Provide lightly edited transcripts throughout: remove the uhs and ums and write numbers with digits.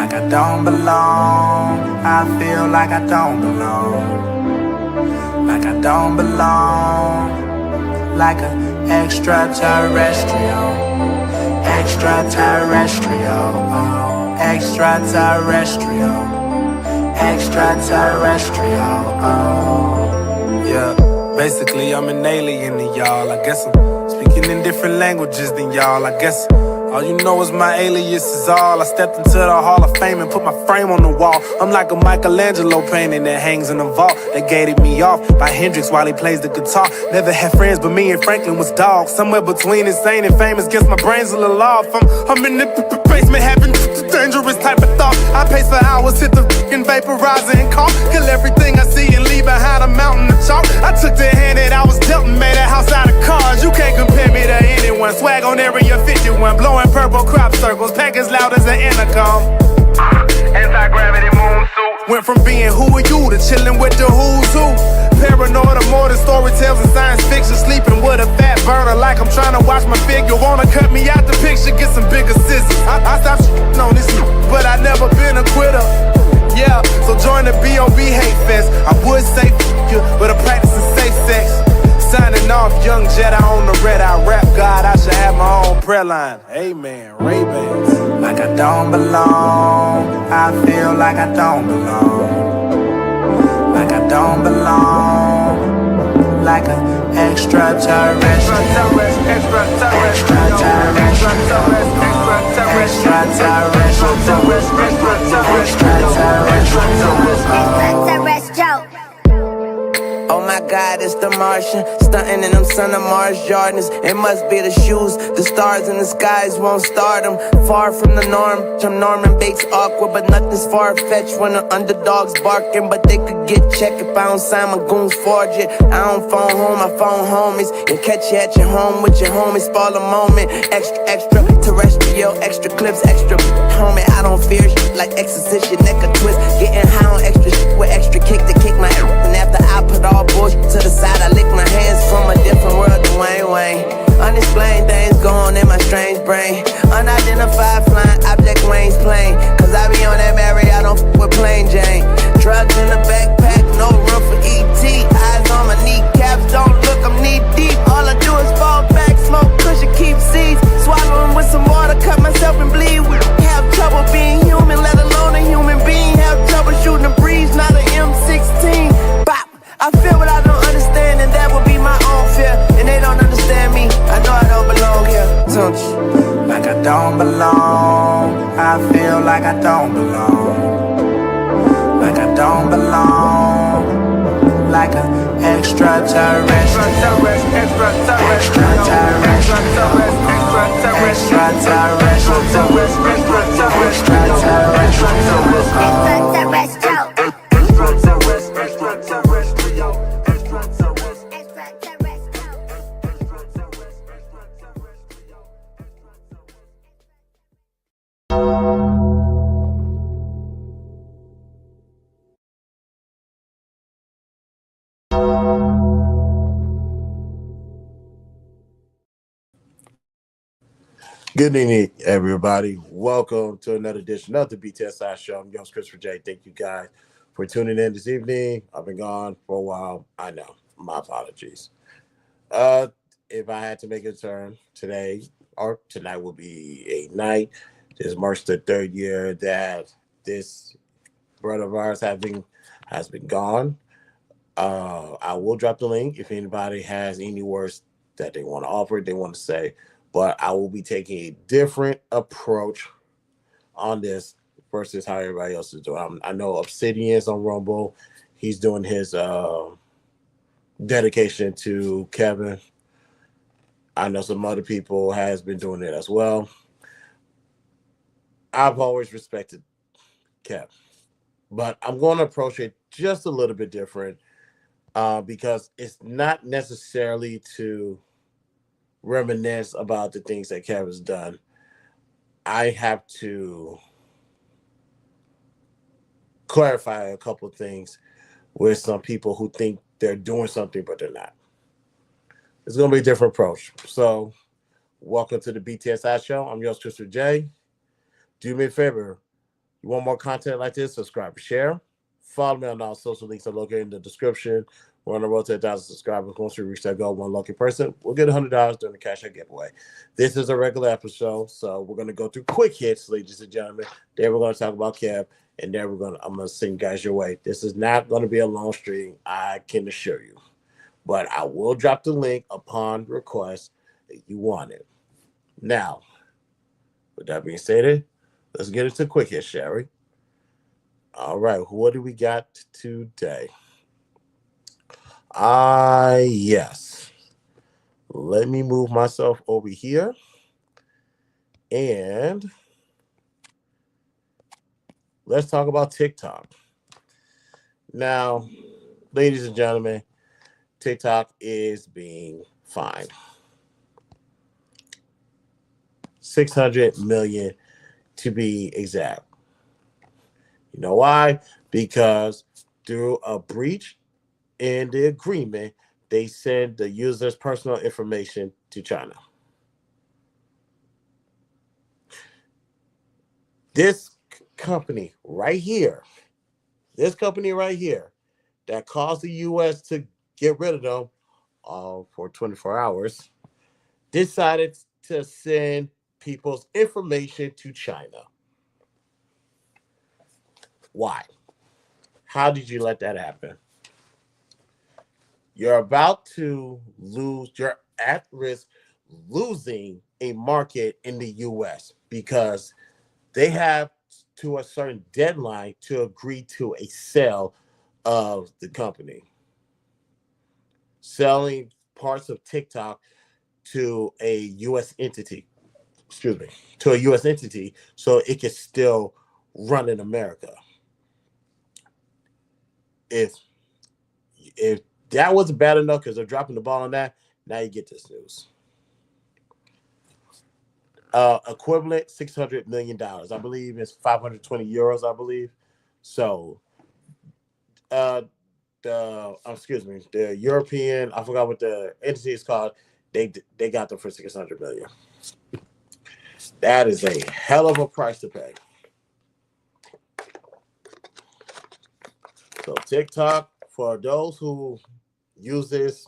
like I don't belong. I feel like I don't belong, like I don't belong, like an extraterrestrial, extraterrestrial, oh, extraterrestrial, extraterrestrial, oh. Yeah, basically I'm an alien to y'all. I guess I'm speaking in different languages than y'all. I guess all you know is my alias is all. I stepped into the Hall of Fame and put my frame on the wall. I'm like a Michelangelo painting that hangs in a vault. They gated me off by Hendrix while he plays the guitar. Never had friends, but me and Franklin was dogs. Somewhere between insane and famous, guess my brain's a little off. I'm in the basement having dangerous type of thoughts. I pace for hours, hit the fucking vaporizer and cough. Kill everything I see and leave behind a mountain of chalk. I took the hand that I was dealt and made a house out of cards. You can't compare me to anyone. Swag on Area 51, blowing purple crop circles, pack as loud as an intercom. Anti-gravity moon suit. Went from being who are you to chilling with the who's who. Paranoid or more than story tales and science fiction. Sleeping with a fat burner like I'm trying to watch my figure. Wanna cut me out the picture, get some bigger scissors. I stopped shitting on this, but I never been a quitter. Yeah, so join the B.O.B. hate fest. I would say f*** you, but I'm practicing safe sex. Signing off, young Jedi on the red eye rap God. I should have my own prayer line. Amen, Ray-Bans. Like I don't belong. I feel like I don't belong, like I don't belong, like an extraterrestrial, extraterrestrial. Oh my God, it's the Martian, stunting in them son of Mars Jordans. It must be the shoes, the stars in the skies won't start them. Far from the norm, I'm Norman Bates awkward, but nothing's far-fetched when the underdog's barking. But they could get checked if I don't sign my goons forge it. I don't phone home, I phone homies and catch you at your home with your homies. Spoil a moment, extra terrestrial, extra clips, extra homie. I don't fear shit like exorcist, your neck a twist. Getting high on extra shit with extra kick to kick my ass. And after I put all bullshit to the side, I lick my hands from a different world than Wayne. Unexplained things going in my strange brain. Unidentified flying object Wayne's plane. Cause I be on that Mary, I don't f with plain Jane. Drugs in the backpack, no room for E.T. Eyes on my kneecaps, don't look, I'm knee deep. All I do is fall back, smoke cushion, keep seeds. Swallow them with some water, cut myself and bleed. Have trouble being human, let alone a human being. Have trouble shooting a breeze, not an M16. Bop! I feel what I don't understand, and that would be my own fear. And they don't understand me, I know I don't belong here. Don't you? Like I don't belong. I feel like I don't belong, like I don't belong, like an extraterrestrial, Good evening, everybody. Welcome to another edition of the BTSI show. I'm your host, Christopher J. Thank you guys for tuning in this evening. I've been gone for a while. I know. My apologies. If I had to make a turn today or tonight will be a night. This marks the third year that this coronavirus has been gone. I will drop the link if anybody has any words that they want to offer, they want to say. But I will be taking a different approach on this versus how everybody else is doing. I know Obsidian's on Rumble. He's doing his dedication to Kevin. I know some other people has been doing it as well. I've always respected Kev, but I'm going to approach it just a little bit different because it's not necessarily to reminisce about the things that Kevin's done. I have to clarify a couple of things with some people who think they're doing something, but they're not. It's going to be a different approach. So welcome to the BTSI show. I'm your host, Christopher J. Do me a favor. You want more content like this? Subscribe and share. Follow me on all social links are located in the description. We're on the road to 1,000 subscribers. Once we reach that goal, one lucky person, we'll get $100 during the cash out giveaway. This is a regular episode, so we're going to go through quick hits, ladies and gentlemen. Then we're going to talk about Kev, and then I'm going to send you guys your way. This is not going to be a long stream, I can assure you. But I will drop the link upon request that you want it. Now, with that being stated, let's get into quick hits, Sherry. All right, what do we got today? Yes. Let me move myself over here. And let's talk about TikTok. Now, ladies and gentlemen, TikTok is being fined. 600 million to be exact. You know why? Because through a breach in the agreement, they send the user's personal information to China. This company right here that caused the U.S. to get rid of them for 24 hours, decided to send people's information to China. Why? How did you let that happen? You're at risk losing a market in the U.S. because they have to a certain deadline to agree to a sale of the company. Selling parts of TikTok to a U.S. entity, so it can still run in America. If that wasn't bad enough because they're dropping the ball on that, now you get this news. Equivalent $600 million. I believe it's 520 euros, I believe. So the European, I forgot what the entity is called, they got them for 600 million. That is a hell of a price to pay. So TikTok, for those who uses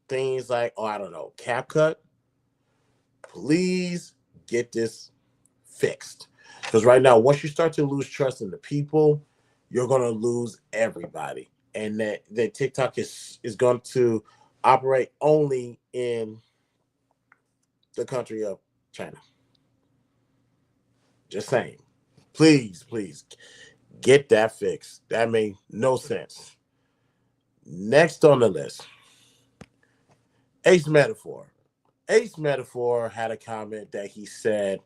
things like, CapCut, please get this fixed. Because right now, once you start to lose trust in the people, you're going to lose everybody. And that TikTok is going to operate only in the country of China. Just saying. Please get that fixed. That made no sense. Next on the list, Ace Metaphor. Ace Metaphor had a comment that he said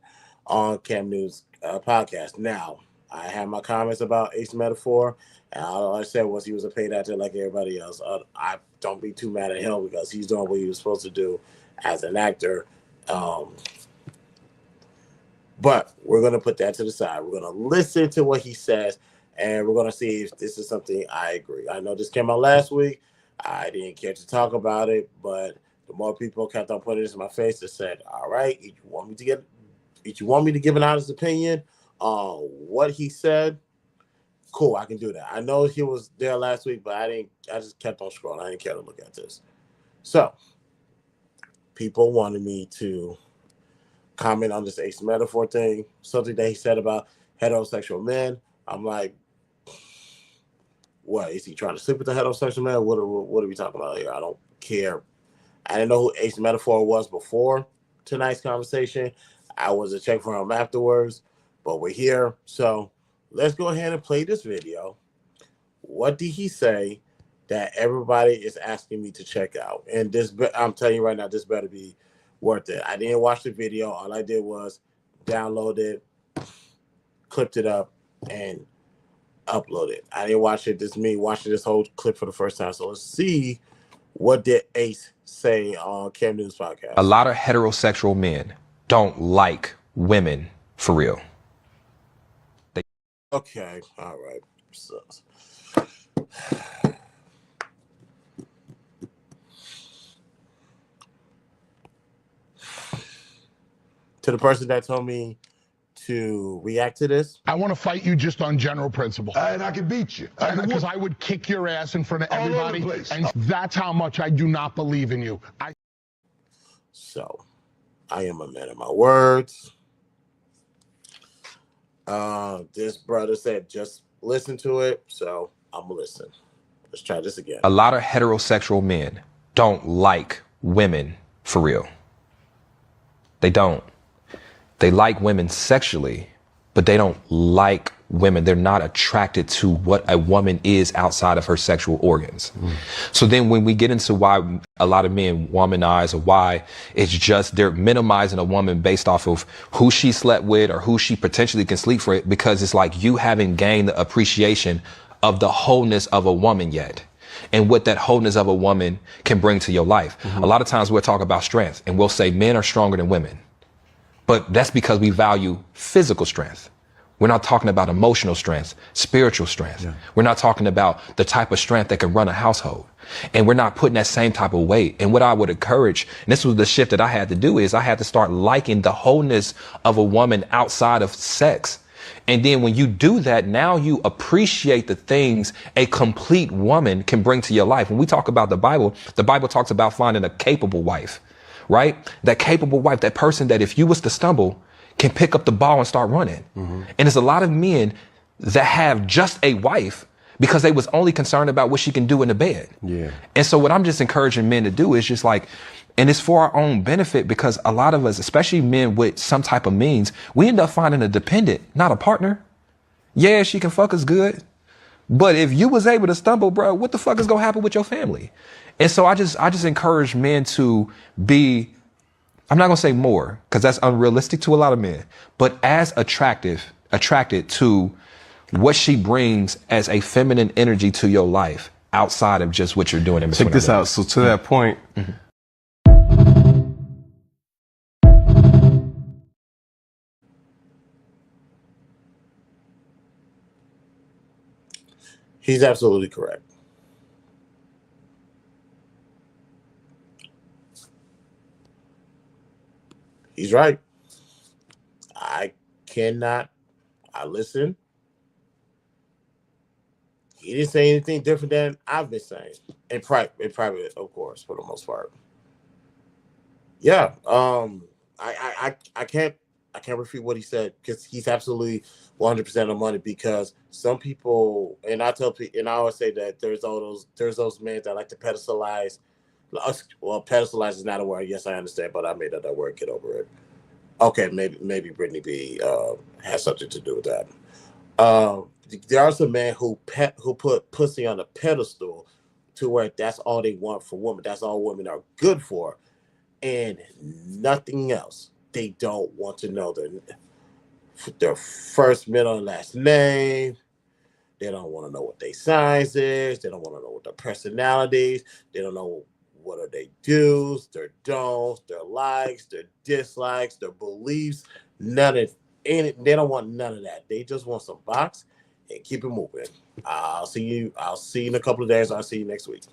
on Cam News podcast. Now, I have my comments about Ace Metaphor, and all I said was he was a paid actor like everybody else. I don't be too mad at him because he's doing what he was supposed to do as an actor. But we're going to put that to the side. We're going to listen to what he says, and we're going to see if this is something I agree. I know this came out last week. I didn't care to talk about it, but the more people kept on putting this in my face, they said, all right, if you want me to give an honest opinion on what he said, cool, I can do that. I know he was there last week, but I just kept on scrolling. I didn't care to look at this. So people wanted me to comment on this Ace Metaphor thing, something that he said about heterosexual men. I'm like, what, is he trying to sleep with the heterosexual man? What are we talking about here? I don't care. I didn't know who Ace Metaphor was before tonight's conversation. I was to check for him afterwards, but we're here. So let's go ahead and play this video. What did he say that everybody is asking me to check out? And this, I'm telling you right now, this better be worth it. I didn't watch the video. All I did was download it, clipped it up, and upload it. I didn't watch it. This is me watching this whole clip for the first time. So let's see what did Ace say on Cam News podcast. A lot of heterosexual men don't like women for real. Okay, all right. So, to the person that told me to react to this? I want to fight you just on general principle. And I can beat you. Because I would kick your ass in front of All over the everybody. place. And that's how much I do not believe in you. So, I am a man of my words. This brother said just listen to it, so I'm gonna listen. Let's try this again. A lot of heterosexual men don't like women for real. They don't. They like women sexually, but they don't like women. They're not attracted to what a woman is outside of her sexual organs. So then when we get into why a lot of men womanize, or why it's just they're minimizing a woman based off of who she slept with or who she potentially can sleep for, because it's like you haven't gained the appreciation of the wholeness of a woman yet, and what that wholeness of a woman can bring to your life. A lot of times we'll talk about strength and we'll say men are stronger than women, but that's because we value physical strength. We're not talking about emotional strength, spiritual strength. We're not talking about the type of strength that can run a household. And we're not putting that same type of weight. And what I would encourage, and this was the shift that I had to do, is I had to start liking the wholeness of a woman outside of sex. And then when you do that, now you appreciate the things a complete woman can bring to your life. When we talk about the Bible talks about finding a capable wife, right? That capable wife, that person that if you was to stumble, can pick up the ball and start running. And there's a lot of men that have just a wife because they was only concerned about what she can do in the bed. And so what I'm just encouraging men to do is just like, and it's for our own benefit, because a lot of us, especially men with some type of means, we end up finding a dependent, not a partner. Yeah, she can fuck us good, but if you was able to stumble, bro, what the fuck is gonna happen with your family? And so I just encourage men to be, I'm not gonna say more, because that's unrealistic to a lot of men, but as attracted to what she brings as a feminine energy to your life outside of just what you're doing in between. Check this out. So to that point, He's absolutely correct. He's right. I listen. He didn't say anything different than I've been saying. In private, of course, for the most part. Yeah. I can't refute what he said, because he's absolutely 100% on money. Because some people, and I always say that there's those men that like to pedestalize. Well, pedestalize is not a word. Yes, I understand, but I made that word. Get over it. Okay, maybe Brittany B has something to do with that. There are some men who put pussy on a pedestal to where that's all they want for women. That's all women are good for, and nothing else. They don't want to know their first, middle, and last name. They don't want to know what their size is. They don't want to know what their personalities. They don't know what are their do's, their don'ts, their likes, their dislikes, their beliefs. They don't want none of that. They just want some box and keep it moving. I'll see you in a couple of days. I'll see you next week.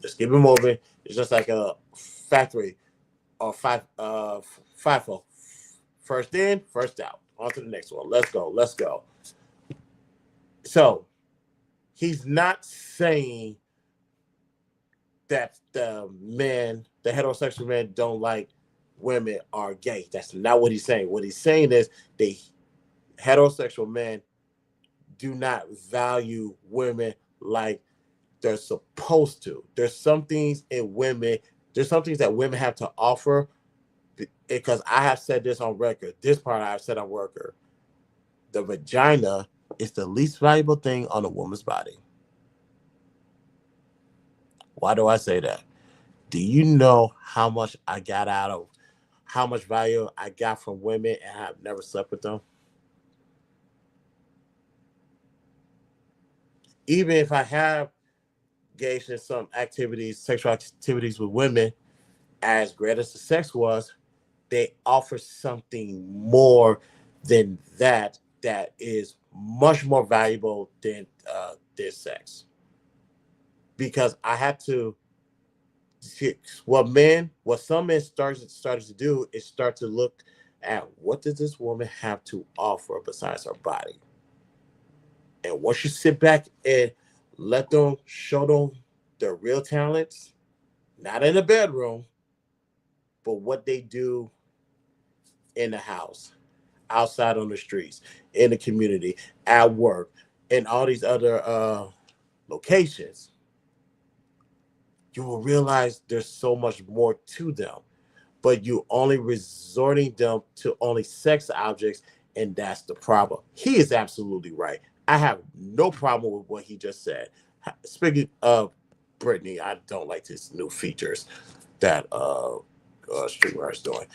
Just keep it moving. It's just like a factory or FIFO. First in, first out. On to the next one. Let's go. So he's not saying that the heterosexual men don't like women are gay. That's not what he's saying. What he's saying is the heterosexual men do not value women like they're supposed to. There's some things that women have to offer, because I have said this on record. This part I've said on record. The vagina is the least valuable thing on a woman's body. Why do I say that? Do you know how much value I got from women, and I've never slept with them? Even if I have engaged in some sexual activities with women, as great as the sex was, they offer something more than that is much more valuable than this sex. Because I had to, what some men started to do is start to look at what does this woman have to offer besides her body. And once you sit back and let them show them their real talents, not in the bedroom, but what they do in the house, outside on the streets, in the community, at work, and all these other locations, you will realize there's so much more to them. But you only resorting them to only sex objects, and that's the problem. He is absolutely right. I have no problem with what he just said. Speaking of Brittany, I don't like his new features that streamer is doing.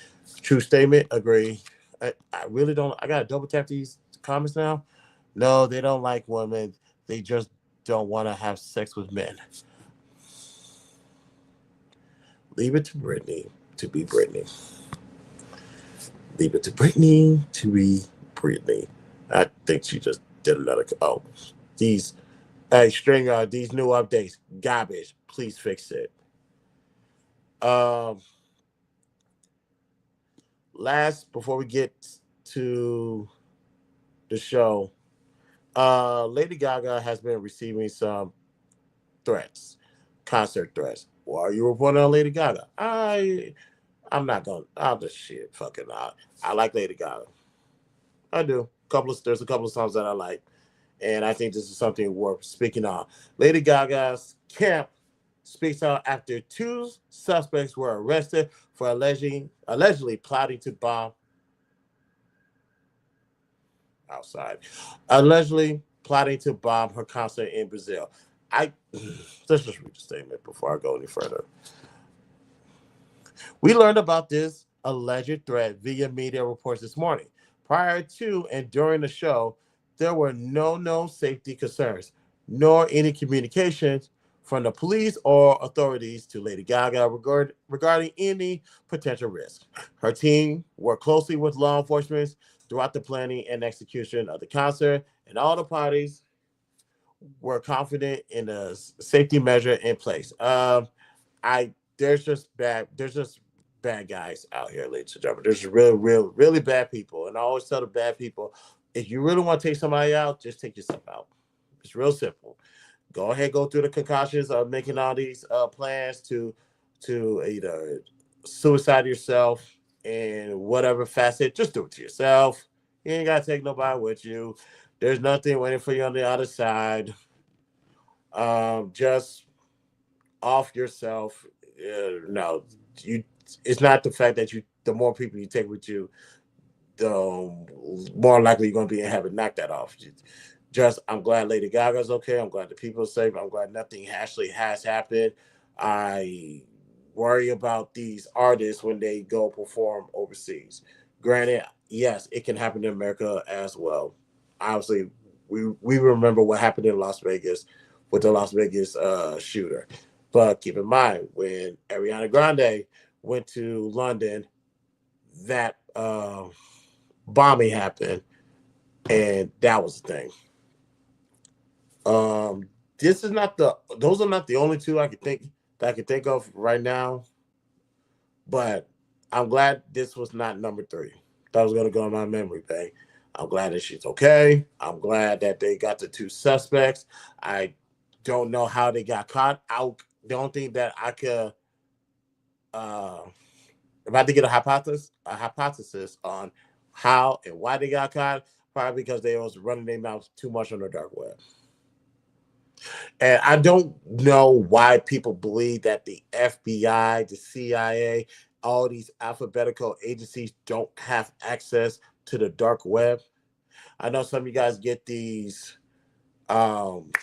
True statement, agree. I really don't. I gotta double tap these comments now. No, they don't like women. They just don't want to have sex with men. Leave it to Brittany to be Brittany. Leave it to Brittany to be Brittany. I think she just did another. Oh, these hey Stringer, these new updates, garbage. Please fix it. Um, last before we get to the show, Lady Gaga has been receiving some threats, concert threats. Why are you reporting on Lady Gaga? I'm not gonna. I'll just shit. Fucking. I like Lady Gaga. I do. There's a couple of songs that I like, and I think this is something worth speaking on. Lady Gaga's camp speaks out after two suspects were arrested for allegedly plotting to bomb outside, allegedly plotting to bomb her concert in Brazil. Let's just read the statement before I go any further. We learned about this alleged threat via media reports this morning. Prior to and during the show, there were no known safety concerns, nor any communications from the police or authorities to Lady Gaga regarding any potential risk. Her team worked closely with law enforcement throughout the planning and execution of the concert, and all the parties were confident in the safety measure in place. I there's just bad guys out here, ladies and gentlemen. There's really bad people, and I always tell the bad people, if you really want to take somebody out, just take yourself out. It's real simple. Go ahead, go through the concoctions of making all these plans to either suicide yourself in whatever facet. Just do it to yourself. You ain't gotta take nobody with you. There's nothing waiting for you on the other side. Just off yourself. No, you. It's not the fact that the more people you take with you, the more likely you're going to be and have it knock that off. Just, I'm glad Lady Gaga's okay. I'm glad the people are safe. I'm glad nothing actually has happened. I worry about these artists when they go perform overseas. Granted, yes, it can happen in America as well. Obviously, we remember what happened in Las Vegas with the Las Vegas shooter. But keep in mind, when Ariana Grande went to London, that bombing happened, and that was the thing. This is not those are not the only two I could think of right now, but I'm glad this was not number 3. That was gonna go in my memory bank. I'm glad that she's okay. I'm glad that they got the 2 suspects. I don't know how they got caught. I don't think that I could if I had to get a hypothesis on how and why they got caught, probably because they was running their mouths too much on the dark web. And I don't know why people believe that the FBI, the CIA, all these alphabetical agencies don't have access to the dark web. I know some of you guys get these VPNs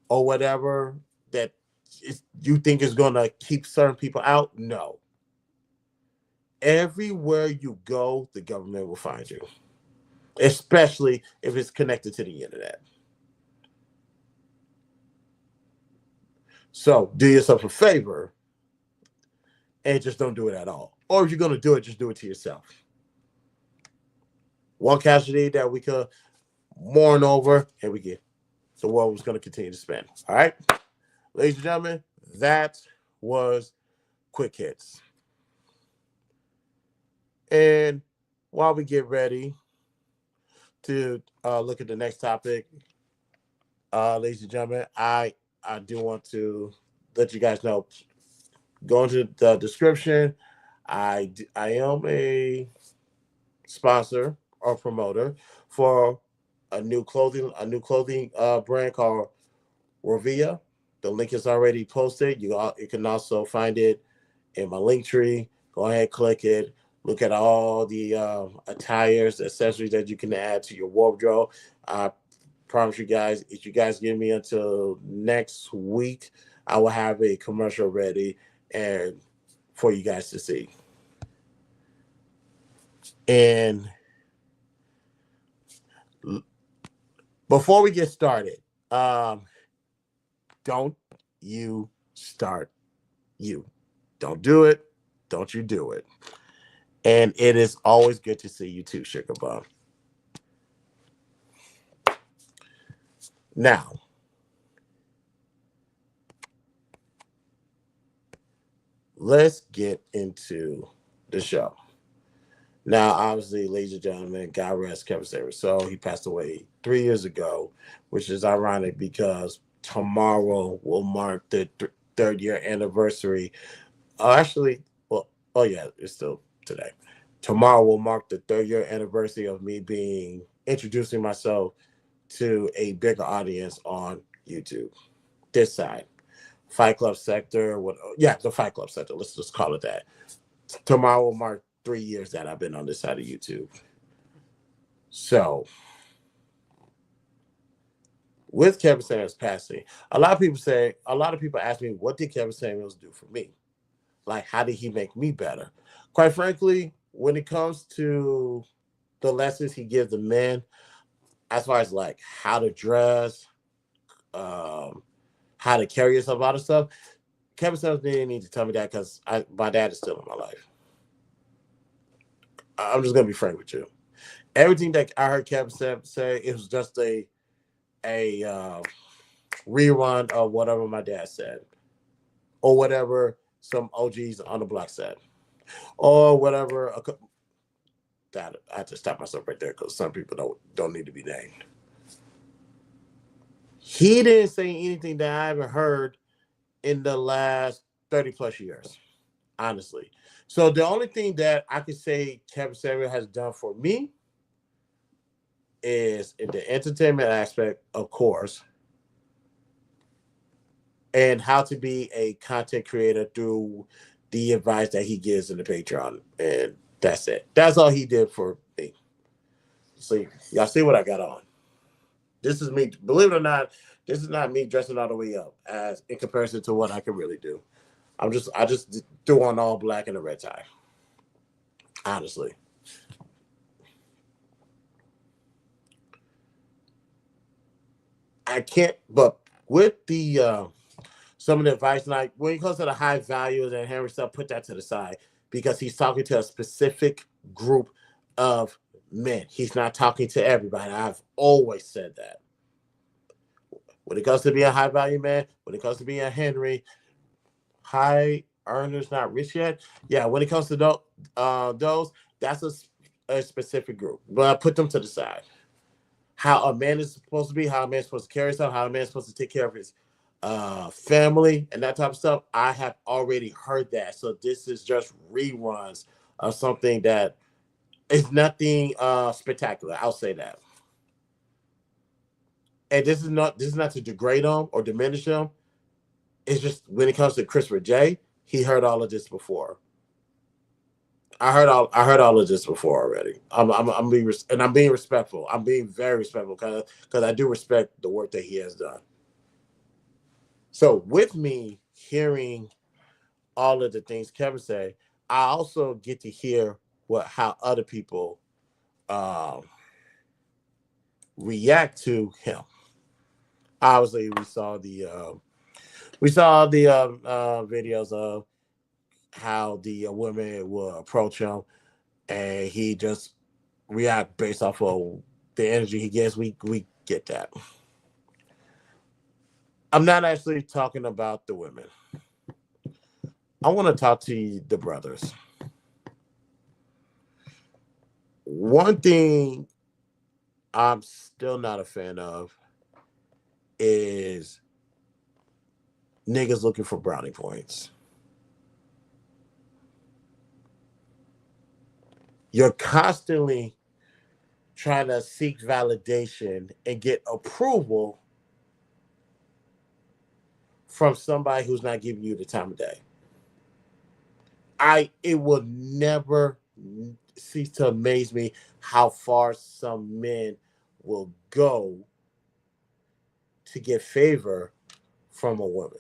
or whatever that you think is going to keep certain people out. No. Everywhere you go, the government will find you, especially if it's connected to the internet. So do yourself a favor and just don't do it at all. Or if you're going to do it, just do it to yourself. One casualty that we could mourn over, and the world was going to continue to spin. All right, ladies and gentlemen, that was Quick Hits. And while we get ready to look at the next topic, ladies and gentlemen, I do want to let you guys know. Go into the description. I am a sponsor or promoter for a new clothing brand called Rovia. The link is already posted. You can also find it in my link tree. Go ahead, click it. Look at all the attires, accessories that you can add to your wardrobe. I promise you guys, if you guys give me until next week, I will have a commercial ready and for you guys to see. And before we get started, don't you start you. Don't do it. Don't you do it. And it is always good to see you too, Sugar Bum. Now, let's get into the show. Now, obviously, ladies and gentlemen, God rest Kevin Samuels. So he passed away 3 years ago, which is ironic because tomorrow will mark the third year anniversary. Actually, well, oh yeah, it's still today. Tomorrow will mark the third year anniversary of me introducing myself to a bigger audience on YouTube. This side, Fight Club sector. The Fight Club sector. Let's just call it that. Tomorrow will mark 3 years that I've been on this side of YouTube. So, with Kevin Samuels passing, a lot of people ask me, what did Kevin Samuels do for me? Like, how did he make me better? Quite frankly, when it comes to the lessons he gives the men, as far as like how to dress, how to carry yourself, a lot of stuff, Kevin Samuels didn't need to tell me that because my dad is still in my life. I'm just gonna be frank with you. Everything that I heard Kevin say, it was just a rerun of whatever my dad said, or whatever some OGs on the block said, or whatever. That I have to stop myself right there because some people don't need to be named. He didn't say anything that I haven't heard in the last 30 plus years, honestly. So the only thing that I could say Kevin Samuel has done for me is in the entertainment aspect, of course, and how to be a content creator through the advice that he gives in the Patreon. And that's it. That's all he did for me. See, y'all see what I got on. This is me. Believe it or not, this is not me dressing all the way up as in comparison to what I can really do. I just threw on all black and a red tie. Honestly. I can't, but with the some of the advice, like when it comes to the high values and Henry stuff, put that to the side because he's talking to a specific group of men. He's not talking to everybody. I've always said that. When it comes to being a high value man, when it comes to being a Henry, high earners not rich yet. Yeah, when it comes to those, that's a specific group. But I put them to the side. How a man is supposed to be, how a man is supposed to carry himself, how a man is supposed to take care of his family and that type of stuff. I have already heard that. So this is just reruns of something that is nothing spectacular. I'll say that. And this is not to degrade him or diminish him. It's just when it comes to Christopher J, he heard all of this before. I heard all of this before already. I'm being respectful. I'm being very respectful because I do respect the work that he has done. So with me hearing all of the things Kevin said, I also get to hear how other people react to him. Obviously, we saw the videos of how the women will approach him, and he just react based off of the energy he gets. We get that. I'm not actually talking about the women. I want to talk to the brothers. One thing I'm still not a fan of is niggas looking for brownie points. You're constantly trying to seek validation and get approval from somebody who's not giving you the time of day. It will never cease to amaze me how far some men will go to get favor from a woman.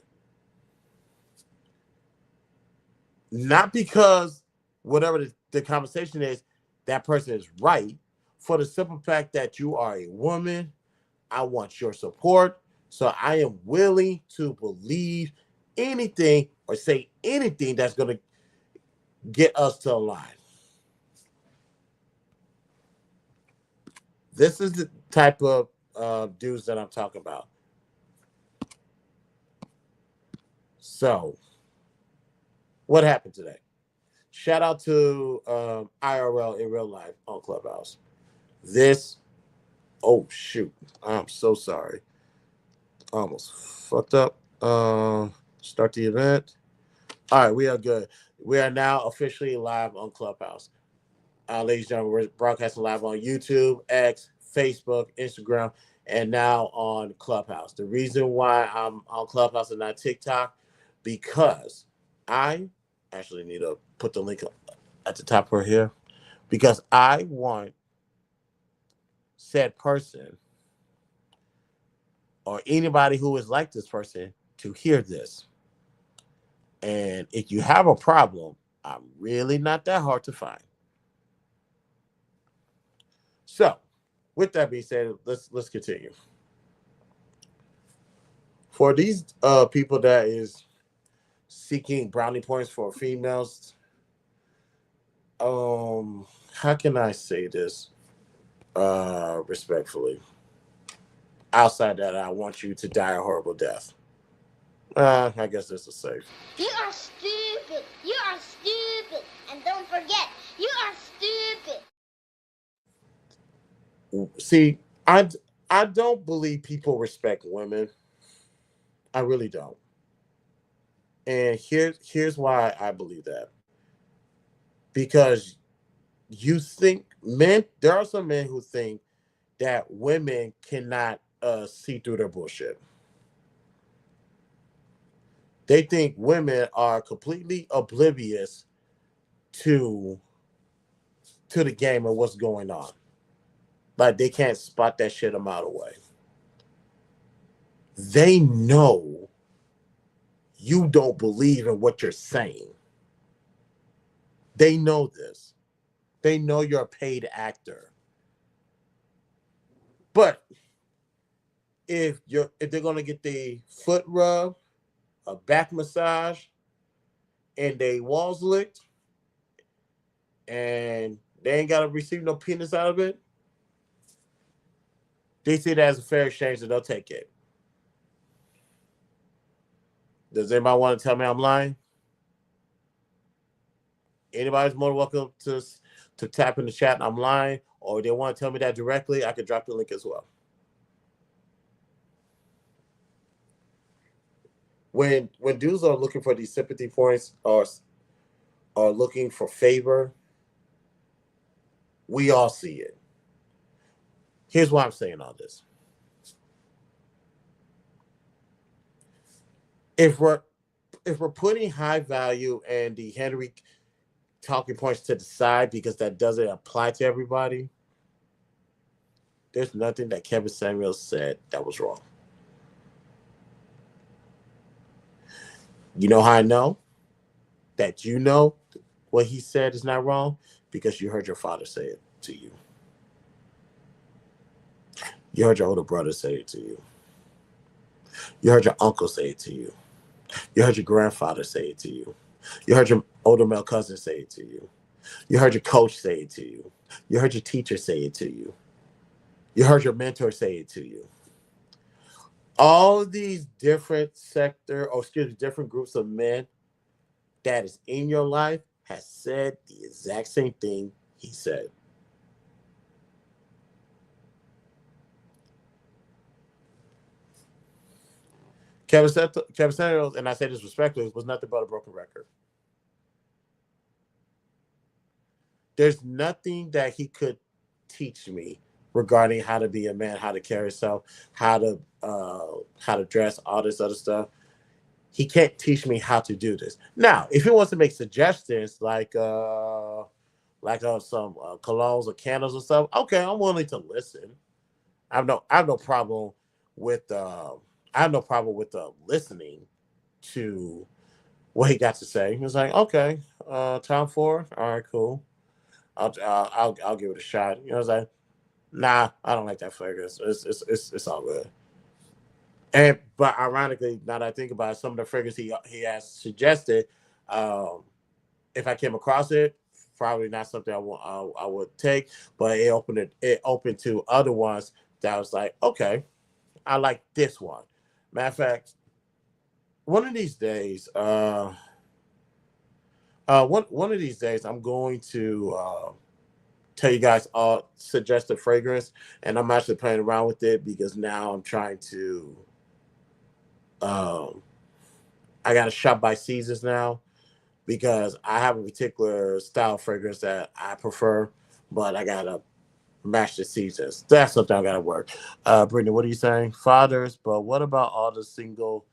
Not because whatever the conversation is, that person is right. For the simple fact that you are a woman, I want your support. So I am willing to believe anything or say anything that's going to get us to align. This is the type of dudes that I'm talking about. So, what happened today? Shout out to IRL in real life on Clubhouse. Oh shoot, I'm so sorry. I almost fucked up. Start the event. All right, we are good. We are now officially live on Clubhouse. Ladies and gentlemen, we're broadcasting live on YouTube, X, Facebook, Instagram, and now on Clubhouse. The reason why I'm on Clubhouse and not TikTok, because I actually need to put the link at the top right here, because I want said person or anybody who is like this person to hear this. And if you have a problem, I'm really not that hard to find. So, with that being said, let's continue. For these people that is seeking brownie points for females, how can I say this respectfully? Outside that, I want you to die a horrible death. I guess this is safe. You are stupid. You are stupid. And don't forget, you are stupid. See, I don't believe people respect women. I really don't. And here's why I believe that. Because you think there are some men who think that women cannot see through their bullshit. They think women are completely oblivious to the game and what's going on. Like they can't spot that shit a mile away. They know you don't believe in what you're saying. They know this. They know you're a paid actor. But if they're gonna get the foot rub, a back massage, and they walls licked, and they ain't gotta receive no penis out of it, they see that as a fair exchange, and they'll take it. Does anybody want to tell me I'm lying? Anybody's more than welcome to tap in the chat and I'm lying, or they want to tell me that directly, I could drop the link as well. When dudes are looking for these sympathy points or looking for favor, we all see it. Here's why I'm saying all this. If we're putting high value and the Henry talking points to the side because that doesn't apply to everybody, there's nothing that Kevin Samuels said that was wrong. You know how I know that you know what he said is not wrong? Because you heard your father say it to you. You heard your older brother say it to you. You heard your uncle say it to you. You heard your grandfather say it to you. You heard your older male cousin say it to you. You heard your coach say it to you. You heard your teacher say it to you. You heard your mentor say it to you. All these different different groups of men that is in your life has said the exact same thing he said. Kevin Samuels, and I say this respectfully, was nothing but a broken record. There's nothing that he could teach me regarding how to be a man, how to carry yourself, how to dress, all this other stuff. He can't teach me how to do this. Now, if he wants to make suggestions like some colognes or candles or stuff, okay, I'm willing to listen. I have no problem with listening to what he got to say. He was like, okay, Tom Ford, all right, cool. I'll give it a shot. You know, I was like, nah, I don't like that fragrance. It's all good. And but ironically, now that I think about it, some of the fragrances he has suggested, um, if I came across it, probably not something I would take. But it opened to other ones that I was like, okay, I like this one. Matter of fact, one of these days, one of these days, I'm going to tell you guys all suggested fragrance, and I'm actually playing around with it because now I'm trying to. Um, I got to shop by seasons now because I have a particular style fragrance that I prefer, but I gotta match the seasons. That's something I gotta work. Brittany, what are you saying? Fathers, but what about all the single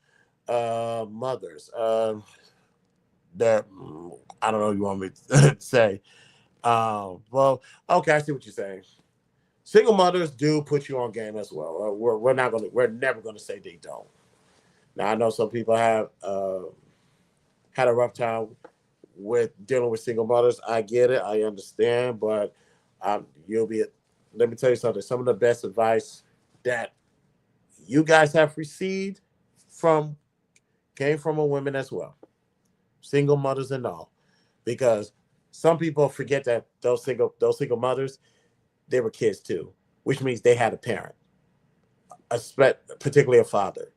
mothers? That I don't know. What you want me to say? Well, okay, I see what you're saying. Single mothers do put you on game as well. We're never gonna say they don't. Now I know some people have had a rough time with dealing with single mothers. I get it. I understand, but you'll be. Let me tell you something. Some of the best advice that you guys have received from came from a women as well, single mothers and all, because some people forget that those single mothers they were kids too, which means they had a parent, particularly a father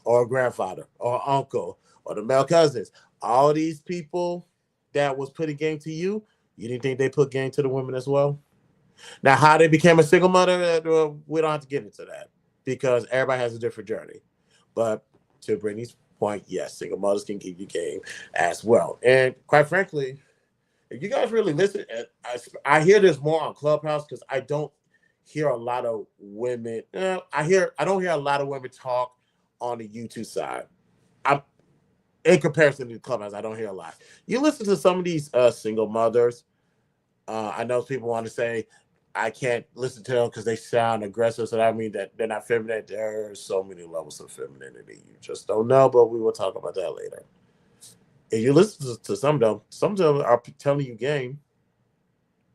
or a grandfather or uncle or the male cousins. All these people that was putting game to you, you didn't think they put game to the women as well? Now, how they became a single mother, we don't have to get into that because everybody has a different journey. But to Brittany's point, yes, single mothers can give you game as well. And quite frankly, if you guys really listen, I hear this more on Clubhouse because I don't hear a lot of women. I don't hear a lot of women talk on the YouTube side. I'm in comparison to the Clubhouse. I don't hear a lot. You listen to some of these single mothers. I know people want to say I can't listen to them because they sound aggressive. So that means that they're not feminine. There's so many levels of femininity you just don't know. But we will talk about that later. If you listen to some of them are telling you game,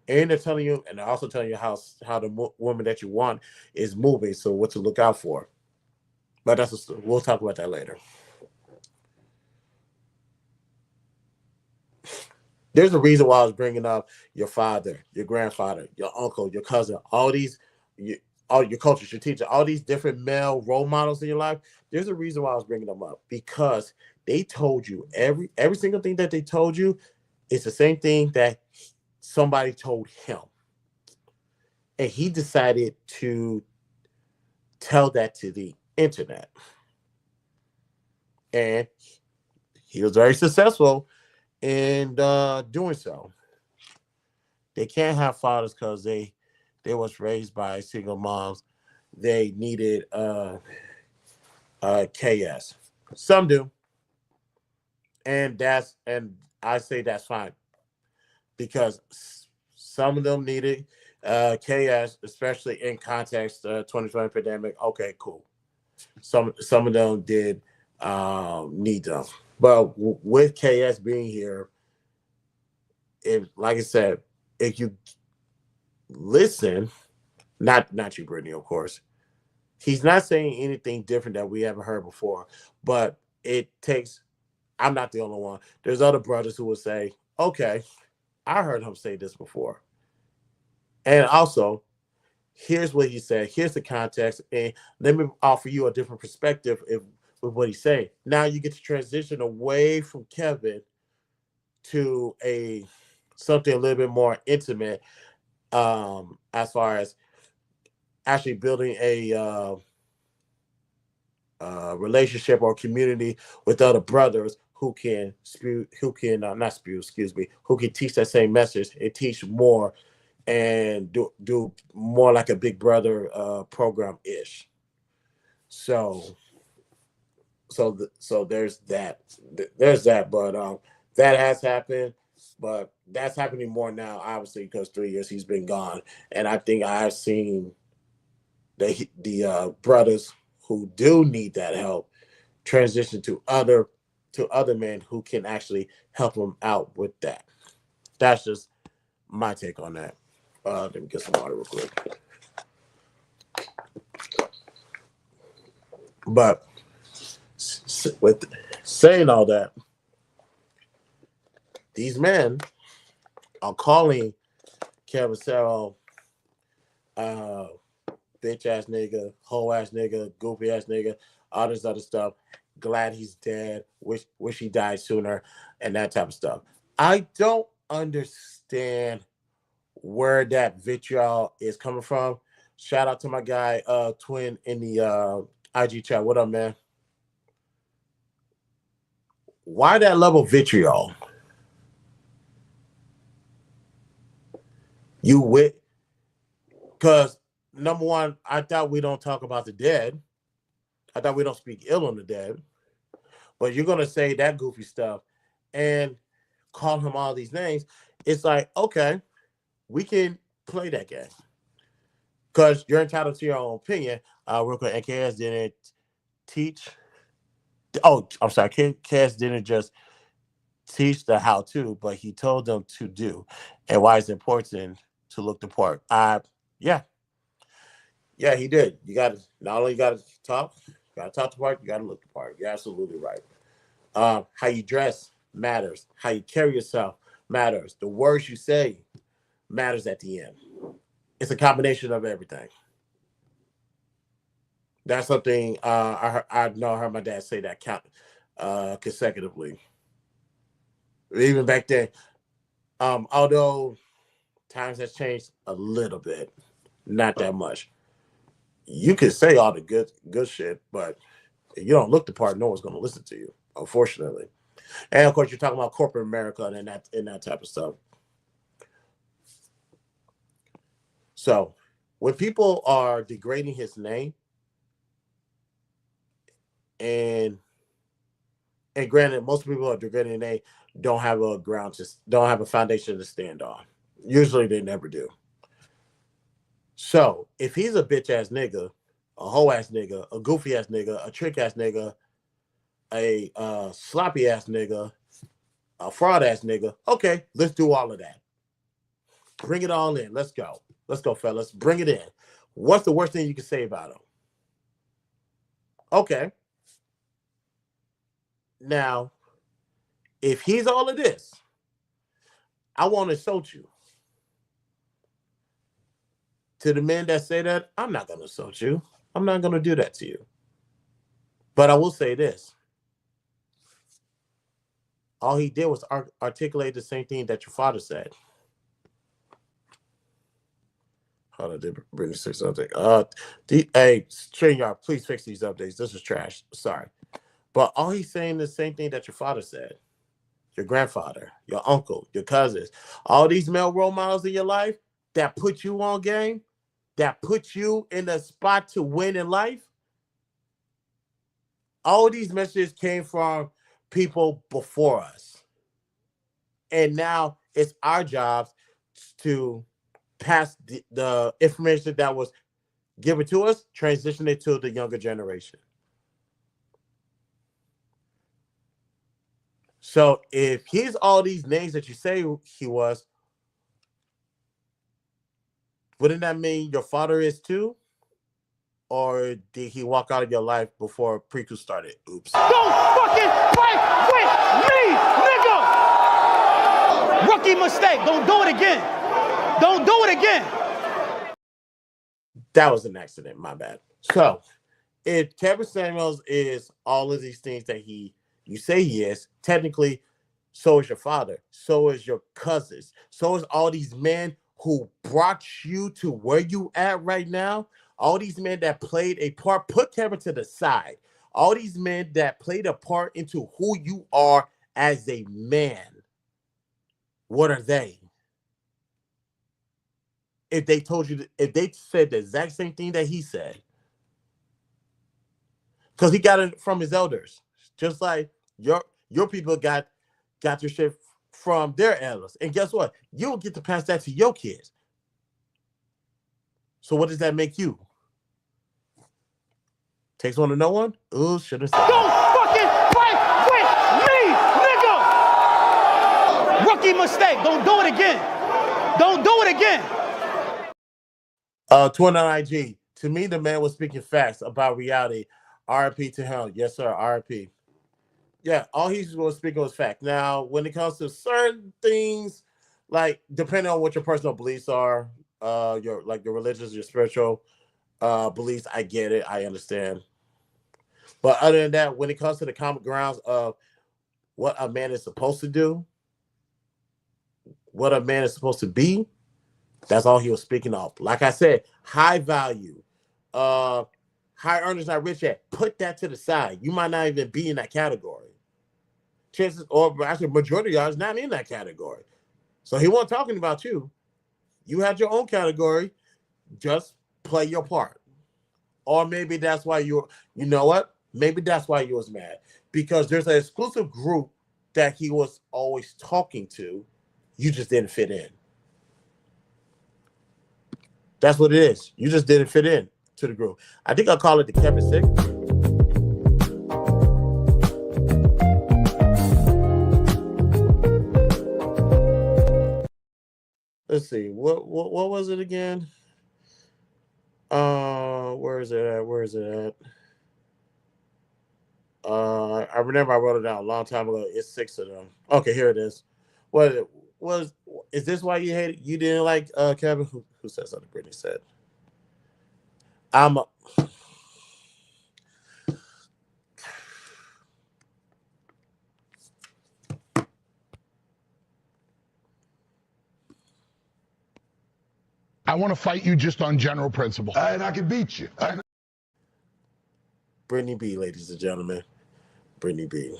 and they're telling you, and they're also telling you how the woman that you want is moving. So what to look out for. But we'll talk about that later. There's a reason why I was bringing up your father, your grandfather, your uncle, your cousin, you, all your coaches, your teacher, all these different male role models in your life. There's a reason why I was bringing them up because they told you every single thing that they told you is the same thing that somebody told him, and he decided to tell that to the internet, and he was very successful in doing so. They can't have fathers because they was raised by single moms. They needed KS. Some do, and I say that's fine because some of them needed KS, especially in context 2020 pandemic. Okay, cool. Some of them did need them, but with KS being here, if like I said, if you listen, not you, Brittany, of course. He's not saying anything different that we haven't heard before, but it takes. I'm not the only one. There's other brothers who will say, "Okay, I heard him say this before," and also here's what he said. Here's the context, and let me offer you a different perspective with what he's saying. Now you get to transition away from Kevin to a something a little bit more intimate, as far as actually building relationship or community with other brothers who can spew, who can not spew, excuse me, who can teach that same message and teach more and do more like a Big Brother program ish. So so there's that. There's that, but that has happened, but that's happening more now, obviously, because 3 years he's been gone, and I think I've seen the brothers who do need that help transition to other men who can actually help them out with that. That's just my take on that. Let me get some water real quick. But with saying all that, these men are calling Cavacero uh bitch ass nigga, hoe ass nigga, goofy ass nigga, all this other stuff. Glad he's dead. Wish he died sooner, and that type of stuff. I don't understand where that vitriol is coming from. Shout out to my guy, Twin in the IG chat. What up, man? Why that level of vitriol? You with because number one, I thought we don't talk about the dead. I thought we don't speak ill on the dead. But you're gonna say that goofy stuff and call him all these names. It's like, okay, we can play that game. Because you're entitled to your own opinion. Real quick, and KS didn't teach. Oh, I'm sorry. KS didn't just teach the how to, but he told them to do and why it's important to look the part. Yeah. Yeah, he did. You got to not only got to talk, you got to talk the part, you got to look the part. You're absolutely right. How you dress matters. How you carry yourself matters. The words you say matters at the end. It's a combination of everything. That's something I know I heard my dad say that count consecutively. Even back then, although times has changed a little bit, not that much. You can say all the good shit, but if you don't look the part, no one's going to listen to you, unfortunately. And of course, you're talking about corporate America and that type of stuff. So when people are degrading his name, and granted, most people are degrading their name don't have a don't have a foundation to stand on. Usually, they never do. So if he's a bitch ass nigga, a hoe ass nigga, a goofy ass nigga, a trick ass nigga, a sloppy ass nigga, a fraud ass nigga, okay, let's do all of that. Bring it all in. Let's go. Let's go, fellas. Bring it in. What's the worst thing you can say about him? Okay. Now, if he's all of this, I want to insult you. To the men that say that, I'm not going to insult you. I'm not going to do that to you. But I will say this. All he did was articulate the same thing that your father said. Hold on, did Brittany say something? Hey, StreamYard, please fix these updates. This is trash. Sorry. But all he's saying is the same thing that your father said. Your grandfather, your uncle, your cousins. All these male role models in your life that put you on game, that put you in a spot to win in life. All these messages came from people before us. And now it's our jobs to pass the information that was given to us, transition it to the younger generation. So if he's all these names that you say he was, wouldn't that mean your father is too? Or did he walk out of your life before prequel started? Oops. Don't fucking fight with me, nigga! Rookie mistake. Don't do it again. Don't do it again. That was an accident. My bad. So if Kevin Samuels is all of these things that you say he is, technically, so is your father. So is your cousins. So is all these men who brought you to where you at right now. All these men that played a part, put Kevin to the side. All these men that played a part into who you are as a man. What are they? If they told you, if they said the exact same thing that he said, because he got it from his elders, just like your people got your shit from their elders. And guess what? You'll get to pass that to your kids. So what does that make you? Takes one to know one? Oh, should have said. Don't fucking fight with me, nigga! Rookie mistake. Don't do it again. Don't do it again. Twin on IG. To me, the man was speaking facts about reality. RIP to him. Yes, sir. RIP. Yeah, all he was speaking was fact. Now, when it comes to certain things, like depending on what your personal beliefs are, your religious, your spiritual beliefs, I get it, I understand. But other than that, when it comes to the common grounds of what a man is supposed to do, what a man is supposed to be, that's all he was speaking of. Like I said, high value, high earners not rich yet. Put that to the side. You might not even be in that category. Chances, or actually, majority of y'all is not in that category. So he wasn't talking about you. You had your own category. Just play your part. Or maybe that's why you know what? Maybe that's why you was mad. Because there's an exclusive group that he was always talking to. You just didn't fit in. That's what it is. You just didn't fit in to the group. I think I'll call it the Kevin Sick. Let's see. What was it again? Where is it at? Where is it at? I remember I wrote it down a long time ago. It's 6 of them. Okay, here it is. What was? Is this why you hated? You didn't like Kevin? Who said something? Brittany said. I want to fight you just on general principle. And I can beat you. Brittany B, ladies and gentlemen. Brittany B.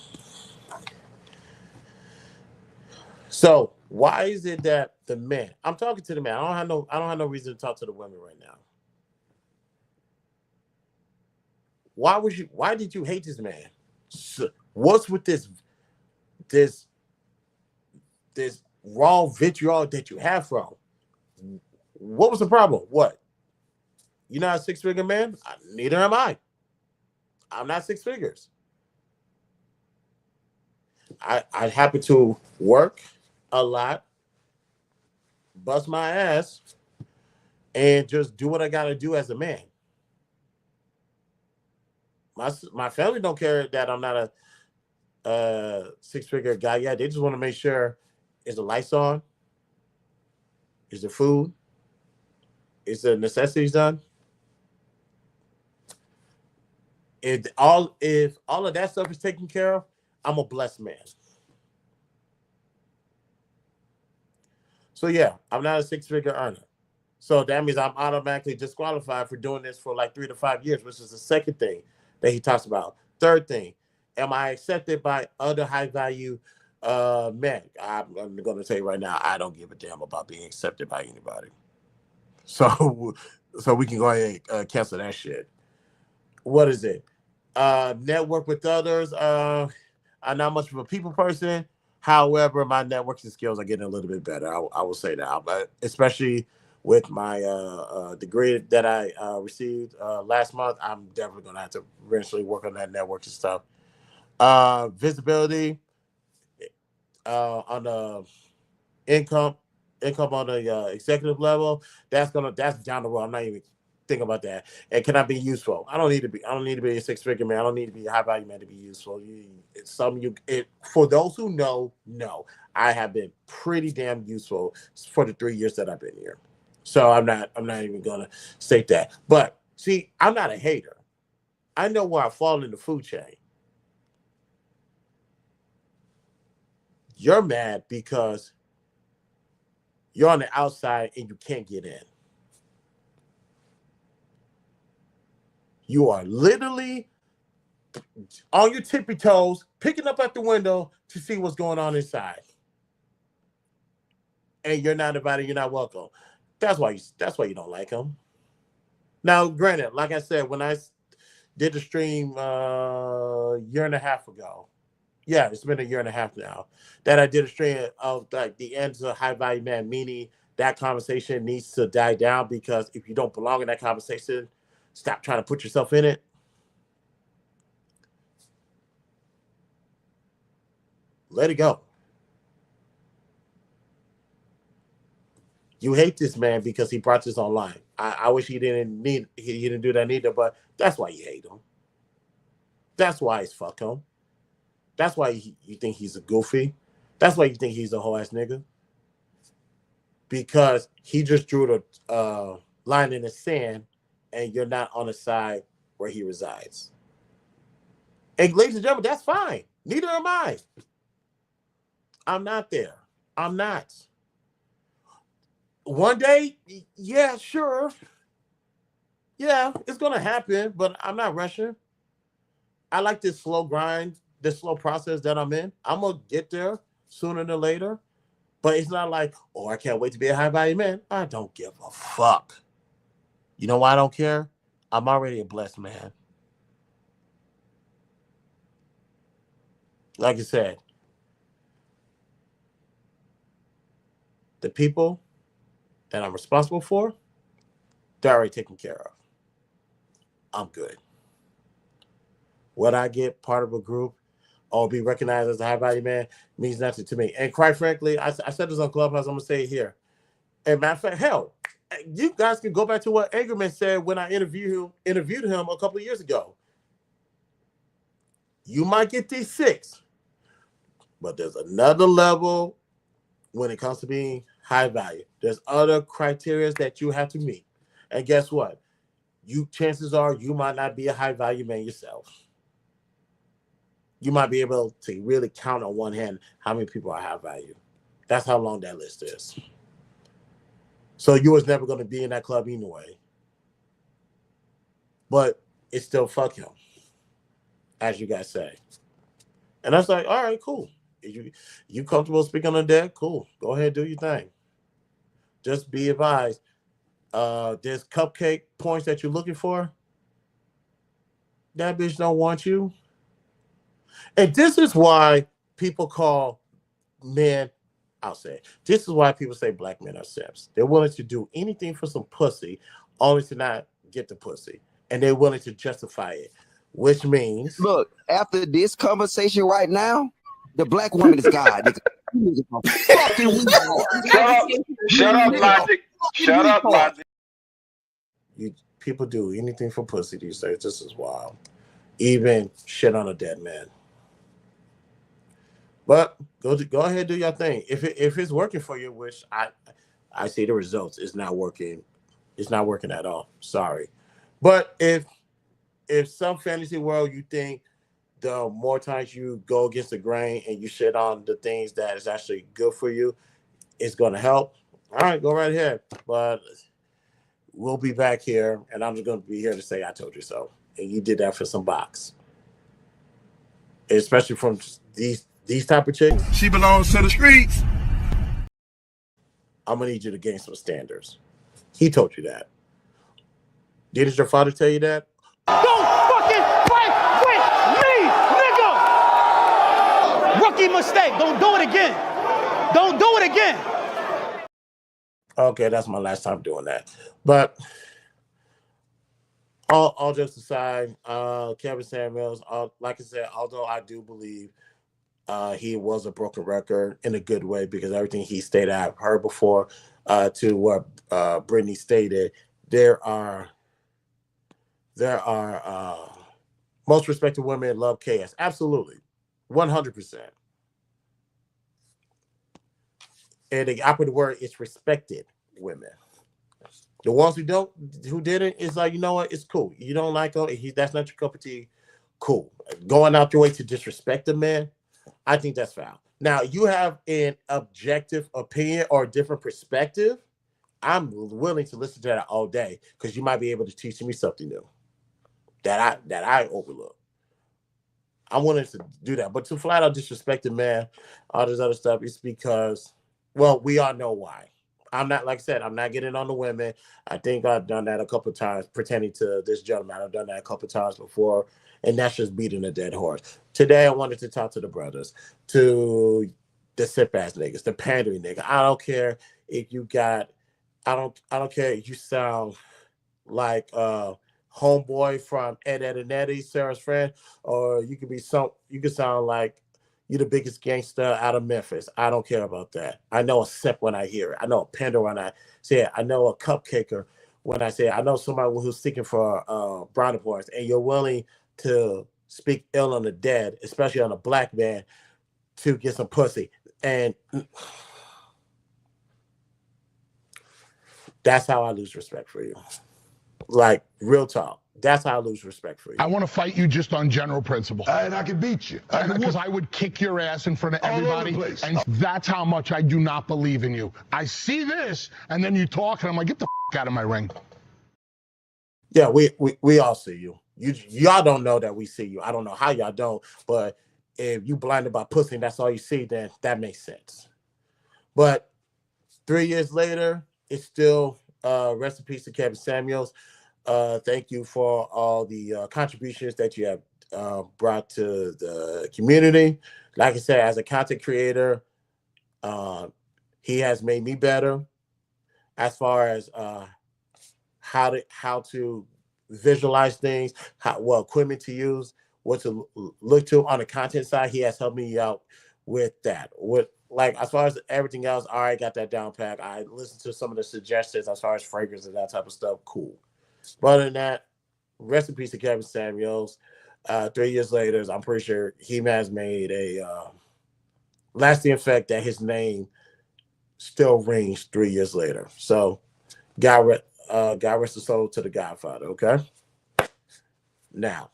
So why is it that the men? I'm talking to the man. I don't have no reason to talk to the women right now. Why did you hate this man? What's with this raw vitriol that you have from? What was the problem? What? You're not a six-figure man? Neither am I. I'm not six figures. I happen to work a lot, bust my ass, and just do what I got to do as a man. My family don't care that I'm not a six-figure guy yet. They just want to make sure, is the lights on? Is the food? Is the necessities done? If all of that stuff is taken care of, I'm a blessed man. So yeah, I'm not a six-figure earner. So that means I'm automatically disqualified for doing this for like 3 to 5 years, which is the second thing that he talks about. Third thing, am I accepted by other high-value men? I'm going to tell you right now, I don't give a damn about being accepted by anybody. So we can go ahead and cancel that shit. What is it? Network with others. I'm not much of a people person. However, my networking skills are getting a little bit better. I will say that, but especially with my degree that I received last month, I'm definitely going to have to eventually work on that networking stuff. Visibility on the income on the executive level. That's down the road. I'm not even thinking about that. And can I be useful? I don't need to be a six-figure man. I don't need to be a high-value man to be useful. For those who know, I have been pretty damn useful for the 3 years that I've been here. So I'm not even gonna state that. But see, I'm not a hater. I know where I fall in the food chain. You're mad because you're on the outside and you can't get in. You are literally on your tippy toes, picking up at the window to see what's going on inside. And you're not invited, you're not welcome. That's why you don't like him. Now, granted, like I said, when I did the stream a year and a half ago, yeah, it's been a year and a half now, that I did a stream of like the ends of high value man, meaning that conversation needs to die down, because if you don't belong in that conversation, stop trying to put yourself in it. Let it go. You hate this man because he brought this online. I wish he didn't do that neither, but that's why you hate him. That's why it's fuck him. That's why you think he's a goofy. That's why you think he's a whole ass nigga. Because he just drew the line in the sand, and you're not on the side where he resides. And ladies and gentlemen, that's fine. Neither am I. I'm not there. I'm not. One day, yeah, sure. Yeah, it's going to happen, but I'm not rushing. I like this slow grind, this slow process that I'm in. I'm going to get there sooner than later. But it's not like, oh, I can't wait to be a high value man. I don't give a fuck. You know why I don't care? I'm already a blessed man. Like I said, the people that I'm responsible for, they're already taken care of. I'm good. What I get, part of a group, or be recognized as a high value man, means nothing to me. And quite frankly, I said this on Clubhouse, I'm going to say it here. And matter of fact, hell, you guys can go back to what Angerman said when I interviewed him a couple of years ago. You might get these 6, but there's another level when it comes to being high value. There's other criteria that you have to meet. And guess what? Chances are you might not be a high value man yourself. You might be able to really count on one hand how many people are high value. That's how long that list is. So you was never going to be in that club anyway. But it's still fuck him, as you guys say. And I was like, all right, cool. You comfortable speaking on the deck? Cool. Go ahead, do your thing. Just be advised. There's cupcake points that you're looking for. That bitch don't want you. And this is why people call men, I'll say, this is why people say black men are simps. They're willing to do anything for some pussy, only to not get the pussy. And they're willing to justify it, which means... Look, after this conversation right now, the black woman is God. Shut up, Logic. Shut up, Logic. People do anything for pussy these days. This is wild. Even shit on a dead man. But go ahead, do your thing. If it's working for you, which I see the results, it's not working. It's not working at all. Sorry. But if some fantasy world you think the more times you go against the grain and you shit on the things that is actually good for you, it's going to help. All right, go right ahead. But we'll be back here, and I'm just going to be here to say I told you so. And you did that for some box. Especially from these type of chicks. She belongs to the streets. I'm going to need you to gain some standards. He told you that. Didn't your father tell you that? Don't fucking fight with me, nigga! Rookie mistake. Don't do it again. Don't do it again. Okay, that's my last time doing that. But all jokes aside, Kevin Samuels, like I said, although I do believe he was a broken record in a good way, because everything he stated I've heard before, to what Brittany stated, there are most respected women love KS. Absolutely. 100%. And the operative word is respected women. The ones who didn't, is like, you know what, it's cool. You don't like him, that's not your cup of tea, cool. Going out your way to disrespect a man, I think that's foul. Now, you have an objective opinion or a different perspective, I'm willing to listen to that all day, because you might be able to teach me something new that I overlook. I wanted to do that, but to flat out disrespect the man, all this other stuff, it's because, well, we all know why. I'm not, like I said, I'm not getting on the women. I think I've done that a couple of times, pertaining to this gentleman. I've done that a couple of times before, and that's just beating a dead horse. Today, I wanted to talk to the brothers, to the sip ass niggas, the pandering nigga. I don't care if you got, I don't care if you sound like homeboy from Ed and Eddie, Sarah's friend, or you could be you could sound like you the biggest gangster out of Memphis. I don't care about that. I know a sip when I hear it. I know a pender when I say it. I know a cupcaker when I say it. I know somebody who's seeking for brownie points, and you're willing to speak ill on the dead, especially on a black man, to get some pussy. And that's how I lose respect for you. Like, real talk. That's how I lose respect for you. I want to fight you just on general principle. And I can beat you. Because I would kick your ass in front of everybody. And that's how much I do not believe in you. I see this, and then you talk, and I'm like, get the out of my ring. Yeah, we all see you. Y'all don't know that we see you. I don't know how y'all don't, but if you blinded by pussy and that's all you see, then that makes sense. But 3 years later, it's still rest in peace to Kevin Samuels. Thank you for all the contributions that you have brought to the community. Like I said, as a content creator, he has made me better as far as how to visualize things, what equipment to use, what to look to on the content side. He has helped me out with that. Like, as far as everything else, I already got that down pat. I listened to some of the suggestions as far as fragrance and that type of stuff. Cool. But other than that, rest in peace to Kevin Samuels. 3 years later, I'm pretty sure he has made a lasting effect that his name still rings 3 years later. So, God rest his soul to the Godfather, okay? Now,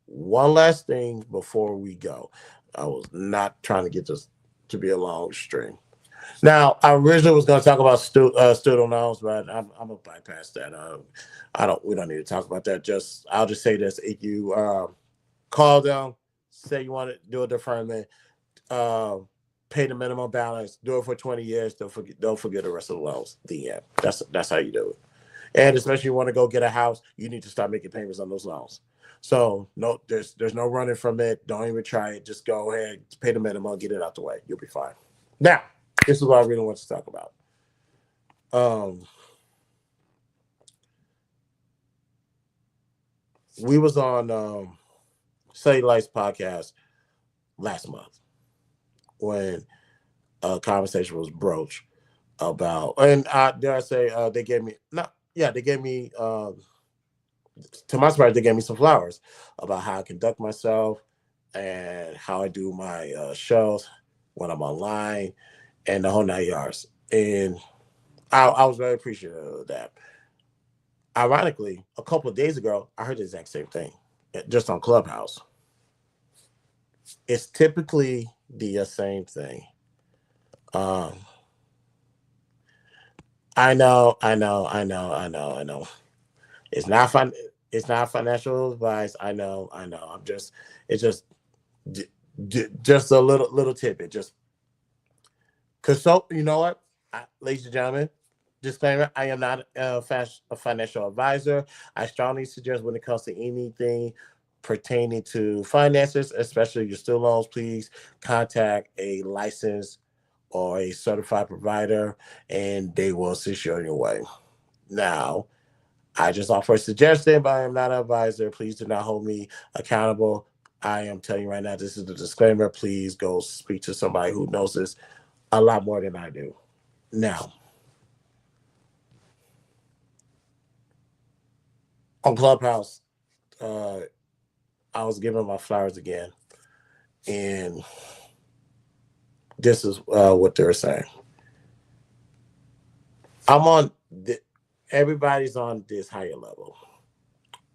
one last thing before we go. I was not trying to get this to be a long string. Now, I originally was going to talk about student loans, but I'm gonna bypass that. We don't need to talk about that. I'll just say this: if you call them, say you want to do a deferment, pay the minimum balance, do it for 20 years. Don't forget the rest of the loans. The end. That's how you do it. And especially if you want to go get a house, you need to start making payments on those loans. So no, there's no running from it. Don't even try it. Just go ahead, pay the minimum, get it out the way. You'll be fine. Now, this is what I really want to talk about. We was on Cellulite's podcast last month when a conversation was broached about, and dare I say, they gave me to my surprise, they gave me some flowers about how I conduct myself and how I do my shows when I'm online and the whole 9 yards. And I was very appreciative of that. Ironically, a couple of days ago, I heard the exact same thing, just on Clubhouse. It's typically the same thing. I know. It's not fun. It's not financial advice. I know. It's just a little tidbit. Just consult. You know what, ladies and gentlemen. Disclaimer: I am not a financial advisor. I strongly suggest when it comes to anything pertaining to finances, especially your student loans, please contact a licensed or a certified provider, and they will assist you on your way. Now, I just offer a suggestion, but I am not an advisor. Please do not hold me accountable. I am telling you right now, this is the disclaimer. Please go speak to somebody who knows this a lot more than I do. Now, on Clubhouse, I was giving my flowers again, and this is what they were saying. Everybody's on this higher level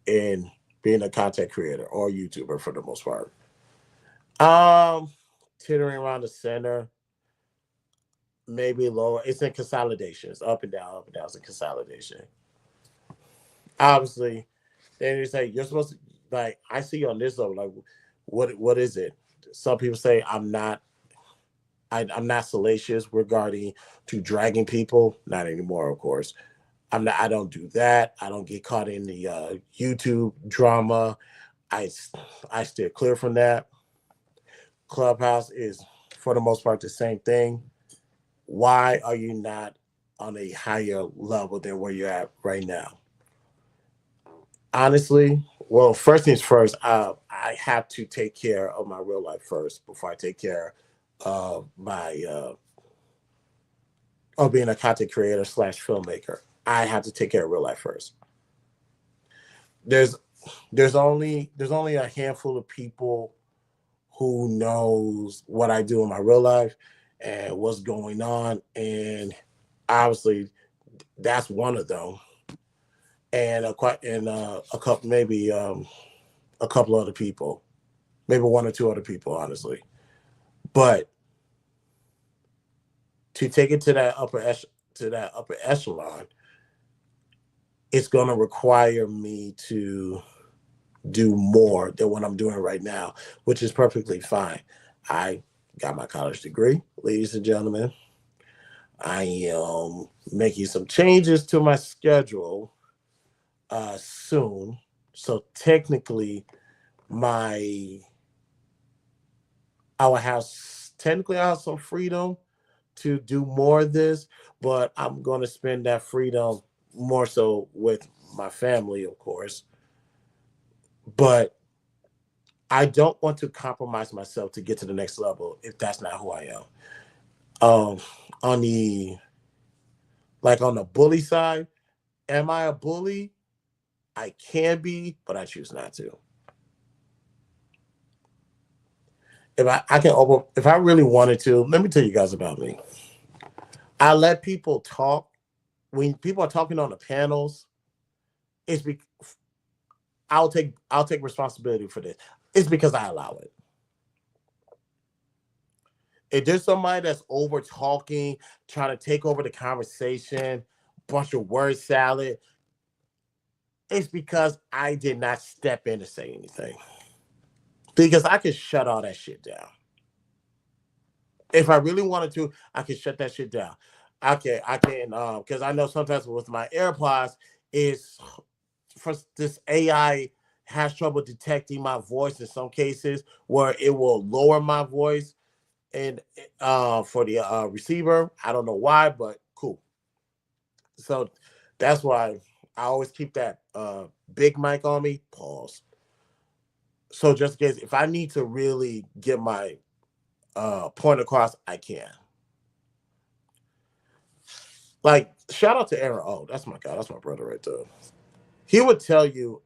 in being a content creator or YouTuber for the most part. Teetering around the center, maybe lower. It's in consolidations, up and down. It's in consolidation. Obviously, then they say you're supposed to, like, I see you on this level. Like, what is it? Some people say I'm not salacious regarding to dragging people. Not anymore, of course. I don't do that. I don't get caught in the YouTube drama. I I steer clear from that. Clubhouse is for the most part the same thing. Why are you not on a higher level than where you're at right now? Honestly, well, first things first, I have to take care of my real life first before I take care of my of being a content creator slash filmmaker. I have to take care of real life first. There's there's only a handful of people who knows what I do in my real life and what's going on, and obviously that's one of them, and a couple maybe a couple other people, maybe one or two other people, honestly. But to take it to that upper echelon, it's going to require me to do more than what I'm doing right now, which is perfectly fine. I got my college degree, ladies and gentlemen. I am making some changes to my schedule soon. So technically, my I will have technically I have some freedom to do more of this, but I'm going to spend that freedom more so with my family, of course. But I don't want to compromise myself to get to the next level if that's not who I am. Um, on the on the bully side, am I a bully? I can be, but I choose not to. I can open if I really wanted to, let me tell you guys about me. I let people talk. When people are talking on the panels, it's be, I'll take responsibility for this. It's because I allow it. If there's somebody that's over talking, trying to take over the conversation, bunch of word salad, it's because I did not step in to say anything. Because I can shut all that shit down. If I really wanted to, I can shut that shit down. I can because I know sometimes with my AirPods is for this AI has trouble detecting my voice in some cases where it will lower my voice and for the receiver. I don't know why, but cool. So that's why I always keep that big mic on me. Pause. So just in case if I need to really get my point across, I can. Like shout out to Aaron. Oh, that's my guy. That's my brother right there. He would tell you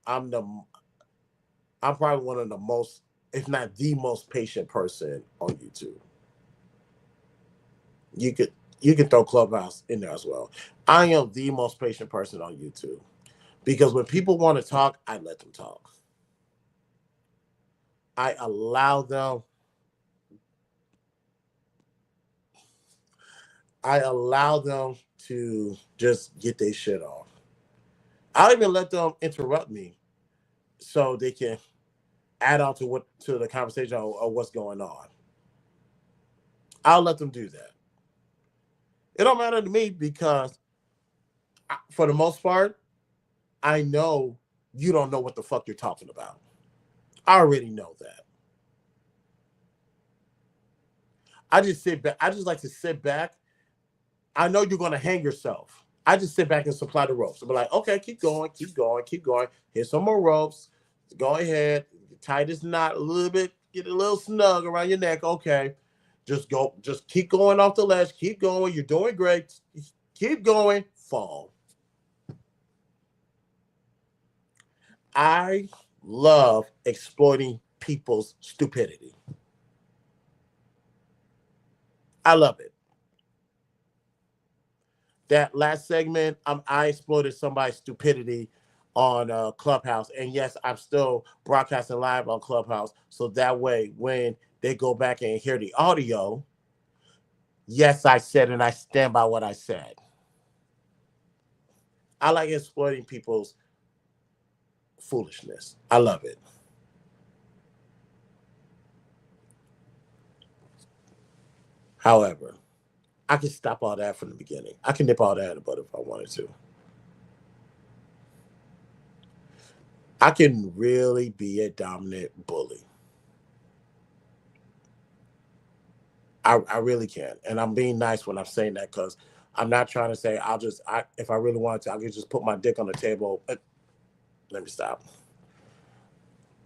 I'm probably one of the most, if not the most patient person on YouTube. You could you can throw Clubhouse in there as well. I am the most patient person on YouTube because when people want to talk, I let them talk. I allow them. I allow them to just get their shit off. I'll even let them interrupt me so they can add on to the conversation of what's going on. I'll let them do that. It don't matter to me because for the most part, I know you don't know what the fuck you're talking about. I already know that. I just sit back. I just like to sit back. I know you're gonna hang yourself. I just sit back and supply the ropes. I'm like, okay, keep going, keep going, keep going. Here's some more ropes. Go ahead, tie this knot a little bit, get a little snug around your neck. Okay, just go, just keep going off the ledge. Keep going. You're doing great. Keep going. Fall. I love exploiting people's stupidity. I love it. That last segment, I exploited somebody's stupidity on Clubhouse, and yes, I'm still broadcasting live on Clubhouse, so that way when they go back and hear the audio, yes, I said, and I stand by what I said. I like exploiting people's foolishness. I love it. However, I can stop all that from the beginning. I can nip all that in the bud if I wanted to. I can really be a dominant bully. I really can. And I'm being nice when I'm saying that because I'm not trying to say if I really wanted to, I could just put my dick on the table. Let me stop.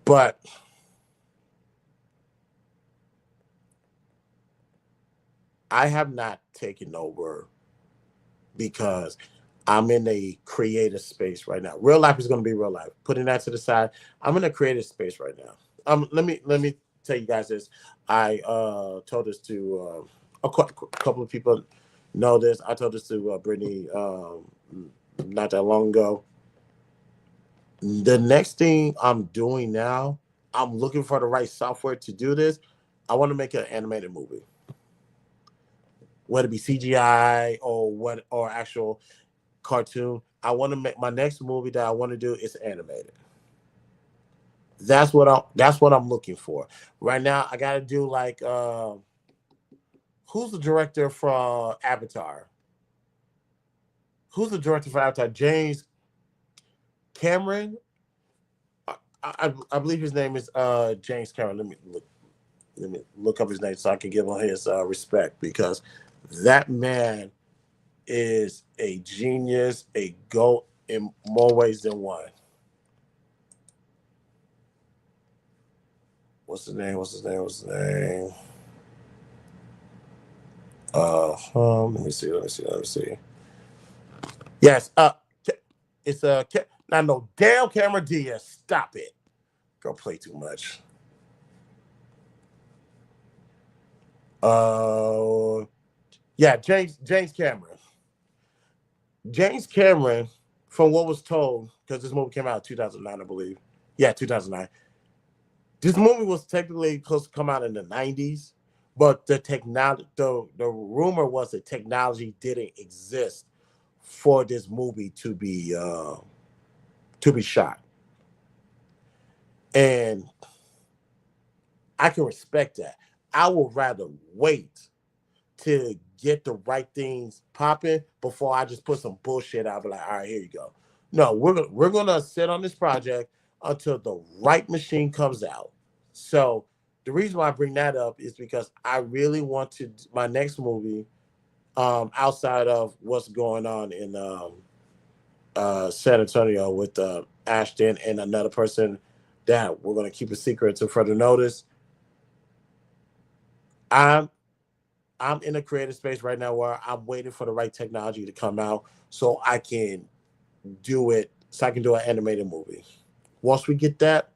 But I have not taken over because I'm in a creative space right now. Real life is going to be real life. Putting that to the side, I'm in a creative space right now. Let me tell you guys this. I told this to a couple of people know this. I told this to Brittany not that long ago. The next thing I'm doing now, I'm looking for the right software to do this. I want to make an animated movie, whether it be CGI or actual cartoon. I want to make my next movie that I want to do is animated. That's what I'm looking for. Right now, I got to do like who's the director for Avatar? Who's the director for Avatar? James Cameron. I believe his name is James Cameron. Let me look up his name so I can give him his respect, because that man is a genius, a goat in more ways than one. What's his name? Let me see. Yes, it's not no damn Camera Diaz. Stop it. Girl, play too much. Yeah, James Cameron. James Cameron, from what was told, because this movie came out in 2009, I believe. Yeah, 2009. This movie was technically supposed to come out in the 90s, but the rumor was that technology didn't exist for this movie to be shot. And I can respect that. I would rather wait to get the right things popping before I just put some bullshit out. Be like, all right, here you go. No, we're gonna sit on this project until the right machine comes out. So the reason why I bring that up is because I really want to my next movie, outside of what's going on in San Antonio with Ashton and another person that we're gonna keep a secret until further notice. I'm in a creative space right now where I'm waiting for the right technology to come out so I can do it. So I can do an animated movie. Once we get that,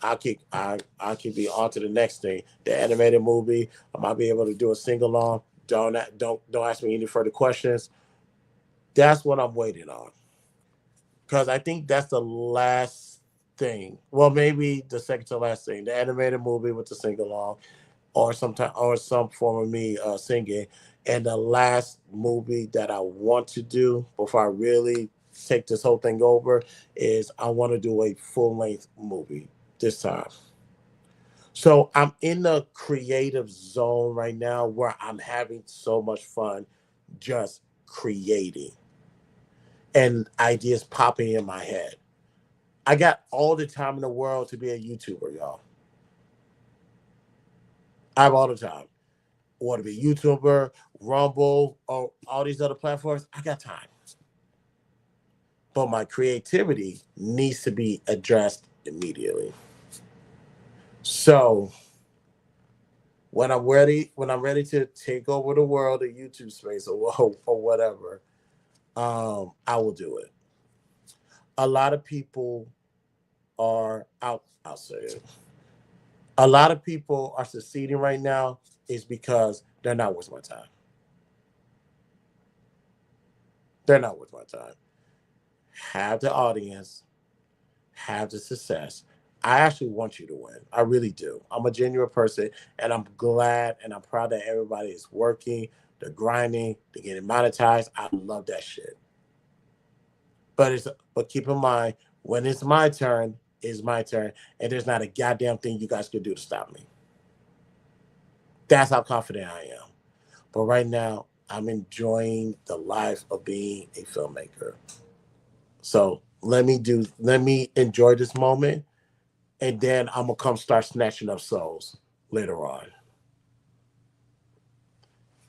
I can be on to the next thing. The animated movie. I might be able to do a sing along. Don't ask me any further questions. That's what I'm waiting on. Because I think that's the last thing. Well, maybe the second to last thing. The animated movie with the sing along, or some form of me singing. And the last movie that I want to do before I really take this whole thing over is I want to do a full length movie this time. So I'm in the creative zone right now where I'm having so much fun just creating and ideas popping in my head. I got all the time in the world to be a YouTuber, y'all. I have all the time. Want to be a YouTuber, Rumble, or all these other platforms, I got time. But my creativity needs to be addressed immediately. So when I'm ready to take over the world, the YouTube space, or whatever, I will do it. A lot of people I'll say it. A lot of people are succeeding right now is because they're not worth my time. They're not worth my time. Have the audience, have the success. I actually want you to win. I really do. I'm a genuine person, and I'm glad and I'm proud that everybody is working, they're grinding, they're getting monetized. I love that shit. But keep in mind, when it's my turn, it's my turn, and there's not a goddamn thing you guys can do to stop me. That's how confident I am. But right now, I'm enjoying the life of being a filmmaker. So let me enjoy this moment, and then I'm gonna come start snatching up souls later on.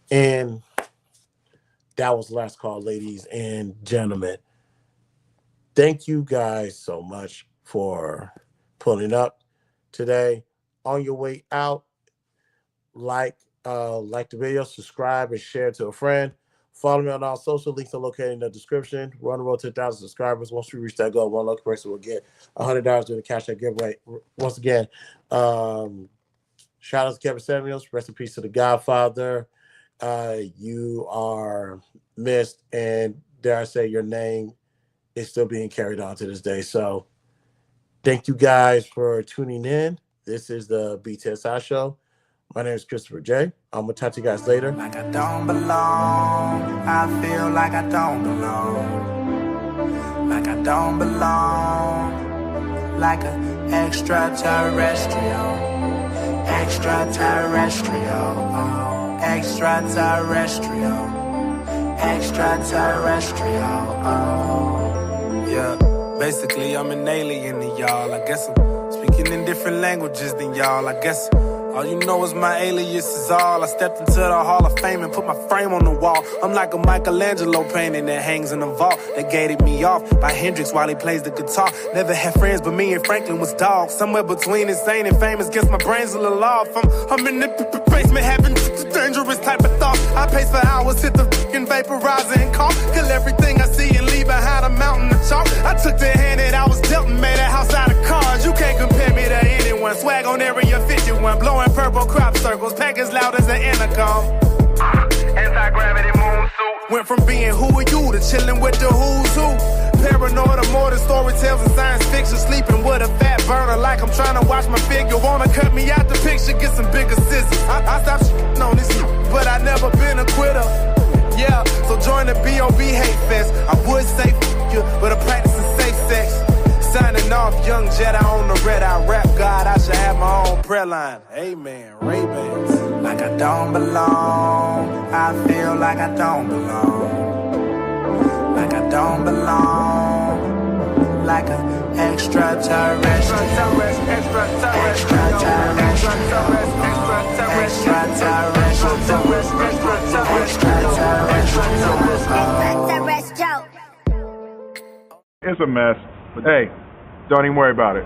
And that was last call, ladies and gentlemen. Thank you guys so much for pulling up today. On your way out, like the video, subscribe, and share to a friend. Follow me on all social links are located in the description. We're on the road to 1,000 subscribers. Once we reach that goal, one lucky person will get $100 during the cash out giveaway. Once again, shout out to Kevin Samuels. Rest in peace to the Godfather. You are missed, and dare I say, your name is still being carried on to this day. So thank you guys for tuning in. This is the BTSI show. My name is Christopher J. I'm going to talk to you guys later. Like I don't belong, I feel like I don't belong. Like I don't belong, like an extraterrestrial. Extraterrestrial, oh, extraterrestrial. Extraterrestrial, oh. Yeah, basically I'm an alien to y'all. I guess I'm speaking in different languages than y'all. I guess all you know is my alias is all. I stepped into the Hall of Fame and put my frame on the wall. I'm like a Michelangelo painting that hangs in a vault. They gated me off by Hendrix while he plays the guitar. Never had friends, but me and Franklin was dogs. Somewhere between insane and famous, guess my brain's a little off. I'm in the basement having dangerous type of thoughts. I pace for hours, hit the fucking vaporizer and cough. Kill everything I see and leave behind a mountain of chalk. I took the hand that I was dealt and made a house out of cards. You can't compare me to anyone. Swag on Area 51, blowing purple crop circles, pack as loud as an intercom. Anti-gravity moon suit. Went from being who are you to chilling with the who's who. Paranoid or more than story tales and science fiction. Sleeping with a fat burner like I'm trying to watch my figure. Wanna cut me out the picture, get some bigger scissors. I stopped shitting on this, but I never been a quitter. Yeah, so join the B.O.B. hate fest. I would say f*** you, but I'm practicing safe sex. Signing off, young Jedi on the red eye rap God. I should have my own prayer line. Amen, Ray-Bans. Like I don't belong, I feel like I don't belong. Like I don't belong, like an extraterrestrial. It's a mess, but hey, don't even worry about it.